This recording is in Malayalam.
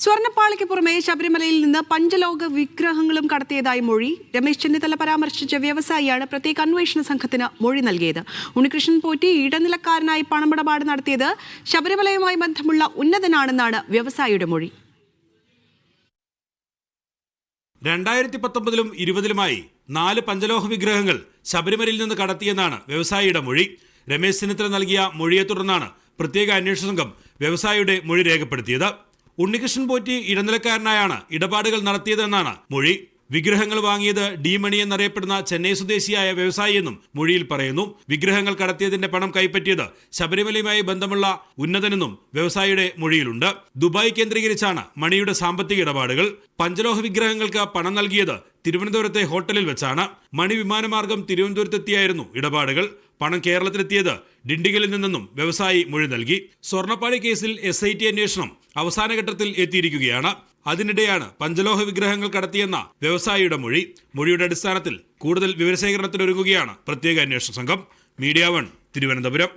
സ്വർണ്ണപ്പാളിക്ക് പുറമെ ശബരിമലയിൽ നിന്ന് പഞ്ചലോക വിഗ്രഹങ്ങളും കടത്തിയതായി മൊഴി. രമേശ് ചെന്നിത്തല പരാമർശിച്ച വ്യവസായിയാണ് പ്രത്യേക അന്വേഷണ സംഘത്തിന് മൊഴി നൽകിയത്. ഉണ്ണികൃഷ്ണൻ പോറ്റി ഇടനിലക്കാരനായി പണമിടപാട് നടത്തിയത് ശബരിമലയുമായി ബന്ധമുള്ള ഉന്നതനാണെന്നാണ് വ്യവസായിയുടെ മൊഴി. 2019-ലും 20-ലുമായി 4 പഞ്ചലോഹ വിഗ്രഹങ്ങൾ ശബരിമലയിൽ നിന്ന് കടത്തിയെന്നാണ് വ്യവസായിയുടെ മൊഴി. രമേശ് ചെന്നിത്തല നൽകിയ മൊഴിയെ തുടർന്നാണ് പ്രത്യേക അന്വേഷണ സംഘം വ്യവസായിയുടെ മൊഴി രേഖപ്പെടുത്തിയത്. ഉണ്ണികൃഷ്ണൻ പോറ്റി ഇടനിലക്കാരനായാണ് ഇടപാടുകൾ നടത്തിയതെന്നാണ് മൊഴി. വിഗ്രഹങ്ങൾ വാങ്ങിയത് ഡി മണി എന്നറിയപ്പെടുന്ന ചെന്നൈ സ്വദേശിയായ വ്യവസായിയെന്നും മൊഴിയിൽ പറയുന്നു. വിഗ്രഹങ്ങൾ കടത്തിയതിന്റെ പണം കൈപ്പറ്റിയത് ശബരിമലയുമായി ബന്ധമുള്ള ഉന്നതനെന്നും വ്യവസായിയുടെ മൊഴിയിലുണ്ട്. ദുബായ് കേന്ദ്രീകരിച്ചാണ് മണിയുടെ സാമ്പത്തിക ഇടപാടുകൾ. പഞ്ചലോഹ വിഗ്രഹങ്ങൾക്ക് പണം നൽകിയത് തിരുവനന്തപുരത്തെ ഹോട്ടലിൽ വെച്ചാണ്. മണി വിമാനമാർഗം തിരുവനന്തപുരത്തെത്തിയായിരുന്നു ഇടപാടുകൾ. പണം കേരളത്തിലെത്തിയത് ഡിണ്ടിഗലിൽ നിന്നെന്നും വ്യവസായി മൊഴി നൽകി. സ്വർണ്ണപ്പാളി കേസിൽ SIT അന്വേഷണം അവസാനഘട്ടത്തിൽ എത്തിയിരിക്കുകയാണ്. അതിനിടെയാണ് പഞ്ചലോഹ വിഗ്രഹങ്ങൾ കടത്തിയെന്ന വ്യവസായിയുടെ മൊഴി. മൊഴിയുടെ അടിസ്ഥാനത്തിൽ കൂടുതൽ വിവരശേഖരണത്തിനൊരുങ്ങുകയാണ് പ്രത്യേക അന്വേഷണ സംഘം. മീഡിയ 1 തിരുവനന്തപുരം.